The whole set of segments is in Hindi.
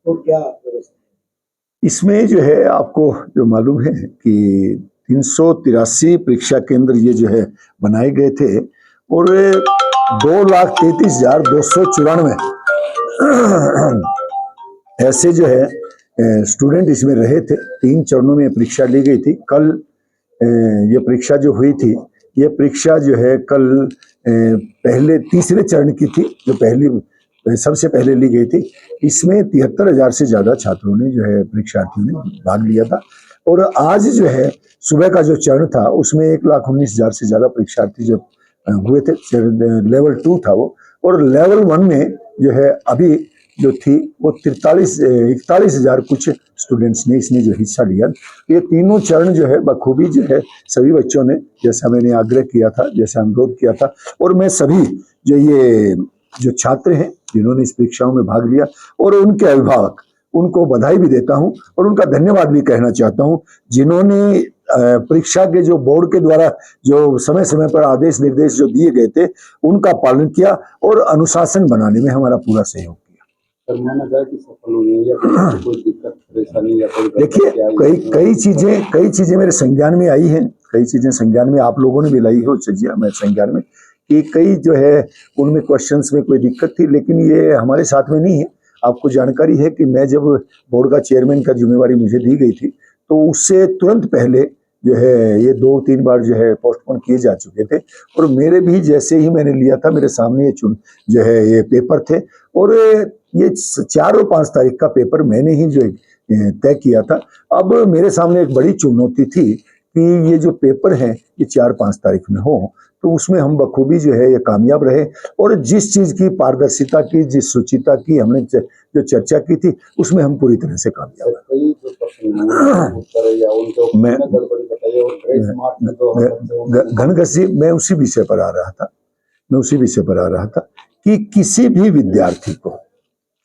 तो क्या व्यवस्था? इसमें जो है आपको जो मालूम है कि 383 परीक्षा केंद्र ये जो है बनाए गए थे और 2,33,294 ऐसे जो है स्टूडेंट इसमें रहे थे। 3 चरणों में परीक्षा ली गई थी। कल ये परीक्षा जो हुई थी, ये परीक्षा जो है कल पहले तीसरे चरण की थी, जो सबसे पहले ली गई थी। इसमें 73,000 से ज्यादा छात्रों ने जो है परीक्षार्थियों ने भाग लिया था। और आज जो है सुबह का जो चरण था उसमें 1,19,000 से ज्यादा परीक्षार्थी जो हुए थे। लेवल 2 था वो। और लेवल 1 में जो है अभी जो थी वो 41,000 कुछ स्टूडेंट्स ने इसमें जो हिस्सा लिया। ये तीनों चरण जो है बखूबी जो है सभी बच्चों ने, जैसा मैंने आग्रह किया था, जैसा अनुरोध किया था, और मैं सभी जो छात्र हैं जिन्होंने इस परीक्षाओं में भाग लिया और उनके अभिभावक, उनको बधाई भी देता हूं और उनका धन्यवाद भी कहना चाहता हूं, जिन्होंने परीक्षा के जो बोर्ड के द्वारा जो समय समय पर आदेश निर्देश जो दिए गए थे उनका पालन किया और अनुशासन बनाने में हमारा पूरा सहयोग किया। माना जाए कि सफल हुए या कोई दिक्कत परेशानी या कोई? देखिए, कई चीजें मेरे संज्ञान में आई हैं, कई चीजें संज्ञान में आप लोगों ने भी लाई हो चीजें मेरे संज्ञान में, कि कई जो है उनमें क्वेश्चंस में कोई दिक्कत थी, लेकिन ये हमारे साथ में नहीं है। आपको जानकारी है कि मैं जब बोर्ड का चेयरमैन का जिम्मेवारी मुझे दी गई थी तो उससे तुरंत पहले जो है ये 2-3 बार जो है पोस्टपोन किए जा चुके थे। और मेरे भी जैसे ही मैंने लिया था, मेरे सामने ये जो है ये पेपर थे और ये 4 और 5 तारीख का पेपर मैंने ही जो तय किया था। अब मेरे सामने एक बड़ी चुनौती थी कि ये जो पेपर है ये 4-5 तारीख में हो, तो उसमें हम बखूबी जो है ये कामयाब रहे और जिस चीज की पारदर्शिता की, जिस सुचिता की हमने जो चर्चा की थी उसमें हम पूरी तरह से कामयाब रहे। घनघसी मैं उसी विषय पर आ रहा था कि किसी भी विद्यार्थी को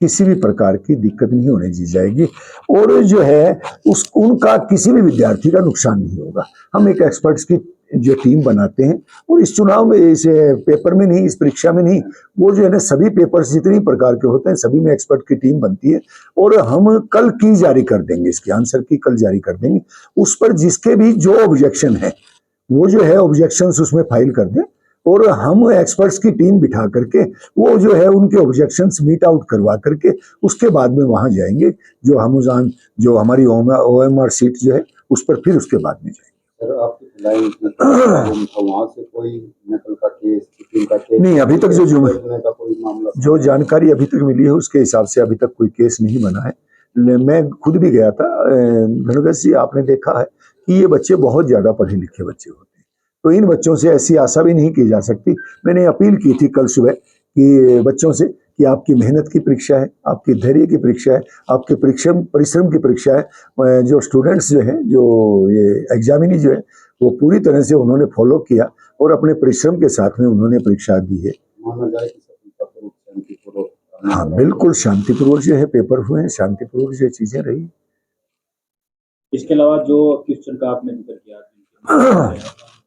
किसी भी प्रकार की दिक्कत नहीं होने दी जाएगी और जो है उनका किसी भी विद्यार्थी का नुकसान नहीं होगा। हम एक एक्सपर्ट्स की जो टीम बनाते हैं और इस चुनाव में, इस पेपर में नहीं, इस परीक्षा में नहीं, वो जो है ना सभी पेपर्स जितनी प्रकार के होते हैं सभी में एक्सपर्ट की टीम बनती है और हम कल की जारी कर देंगे, इसके आंसर की कल जारी कर देंगे। उस पर जिसके भी जो ऑब्जेक्शन है वो जो है ऑब्जेक्शंस उसमें फाइल कर दें और हम एक्सपर्ट्स की टीम बिठा करके वो जो है उनके ऑब्जेक्शंस मीट आउट करवा करके उसके बाद में वहां जाएंगे, जो हमारी OMR सीट जो है उस पर फिर उसके बाद में जाएंगे। सर, आपकी वहां से कोई नकल का केस नहीं, अभी तक कोई मामला, जो जानकारी अभी तक मिली है उसके हिसाब से अभी तक कोई केस नहीं बना है। मैं खुद भी गया था। धनुगस जी, आपने देखा है कि ये बच्चे बहुत ज्यादा पढ़े लिखे बच्चे होते हैं, तो इन बच्चों से ऐसी आशा भी नहीं की जा सकती। मैंने अपील की थी कल सुबह कि बच्चों से कि आपकी मेहनत की परीक्षा है, आपकी धैर्य की परीक्षा है, आपके परिश्रम की परीक्षा है। जो स्टूडेंट्स जो हैं, जो ये एग्जामिनी जो है वो पूरी तरह से उन्होंने फॉलो किया और अपने परिश्रम के साथ में उन्होंने परीक्षा दी है। माना जाए कि सफलतापूर्वक, शांतिपूर्वक? हाँ, बिल्कुल शांतिपूर्वक जो है पेपर हुए हैं, शांतिपूर्वक जो चीजें रही। इसके अलावा जो क्वेश्चन का आपने जिक्र किया,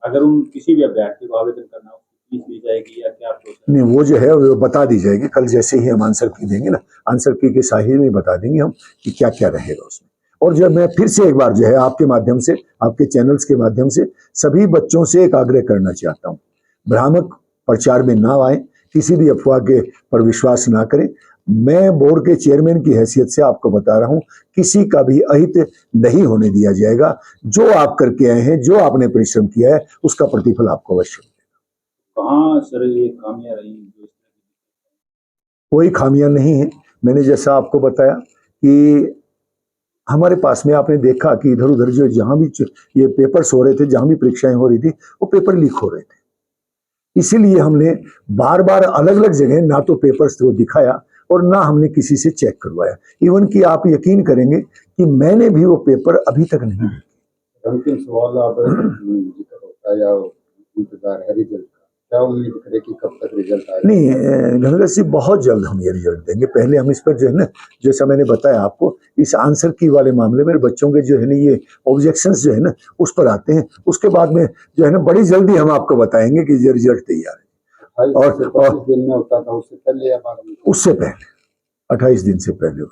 अगर उन किसी भी अभ्यर्थी को आवेदन करना हो फीस ली जाएगी या क्या? नहीं, वो जो है वो बता दी जाएगी कल, जैसे ही हम आंसर की देंगे ना, आंसर की के साहिर में बता देंगे हम कि क्या क्या रहेगा उसमें। और जो मैं फिर से एक बार जो है आपके माध्यम से, आपके चैनल्स के माध्यम से सभी बच्चों से एक आग्रह करना चाहता हूँ, भ्रामक प्रचार में ना आए, किसी भी अफवाह के पर विश्वास ना करें। मैं बोर्ड के चेयरमैन की हैसियत से आपको बता रहा हूँ, किसी का भी अहित नहीं होने दिया जाएगा। जो आप करके आए हैं, जो आपने परिश्रम किया है, उसका प्रतिफल आपको अवश्य। कहाँ सर ये खामियां रही? कोई खामियां नहीं है। मैंने जैसा आपको बताया कि हमारे पास में आपने देखा कि इधर उधर जो जहां भी ये पेपर्स हो रहे थे, जहां भी परीक्षाएं हो रही थी, वो पेपर लीक हो रहे थे। इसीलिए हमने बार बार अलग अलग जगह ना तो पेपर्स को दिखाया और ना हमने किसी से चेक करवाया। इवन कि आप यकीन करेंगे कि मैंने भी वो पेपर अभी तक नहीं देखे। अंतिम सवाल आप जिक्र होता है या इंतजार है रिजल्ट का, क्या उम्मीद करें कि कब तक रिजल्ट आएगा? नहीं, धनराज जी, बहुत जल्द हम ये रिजल्ट देंगे। पहले हम इस पर जो है ना, जैसा मैंने बताया आपको, इस आंसर की वाले मामले में बच्चों के जो है ना ये ऑब्जेक्शंस जो है ना उस पर आते हैं। उसके बाद में जो है ना बड़ी जल्दी हम आपको बताएंगे कि ये रिजल्ट तैयार है। और दिन में होता था, उससे पहले या बाद में? उससे पहले 28 दिन से पहले।